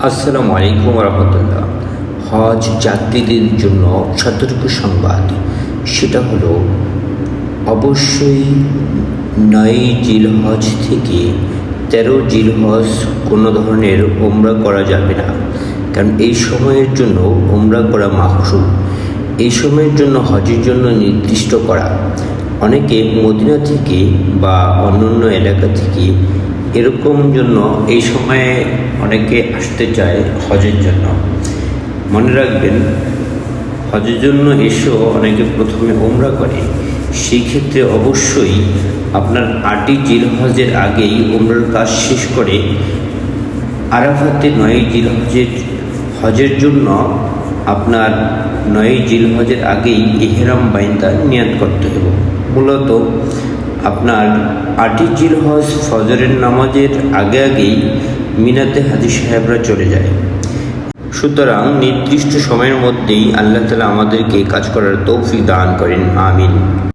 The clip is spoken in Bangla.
আসসালামু আলাইকুম রহমতুল্লাহ। হজ যাত্রীদের জন্য সতর্ক সংবাদ, সেটা হলো অবশ্যই ৯ জিলহজ থেকে ১৩ জিলহজ কোনো ধরনের ওমরা করা যাবে না, কারণ এই সময়ের জন্য ওমরা করা মাকরুহ। এই সময়ের জন্য হজের জন্য নির্দিষ্ট করা। অনেকে মদিনা থেকে বা অন্যান্য এলাকা থেকে এরকম জন্য এই সময়ে অনেকে আসতে চায় হজের জন্য। মনে রাখবেন, হজের জন্য এসেও অনেকে প্রথমে ওমরা করে। সেই ক্ষেত্রে অবশ্যই আপনার ৮ই জিলহজের আগেই ওমরার কাজ শেষ করে আরাফাতে ৯ জিলহজের হজের জন্য আপনার ৯ জিলহজের আগেই ইহরাম বাইন্দা নিয়াত করতে হবে। মূলত আপনার ৮ই জিলহজ ফজরের নামাজের আগেই মিনাতে হাজী সাহেবরা চলে যায়। সুতরাং নির্দিষ্ট সময়ের মধ্যেই আল্লাহ তাআলা আমাদেরকে কাজ করার তৌফিক দান করেন। আমিন।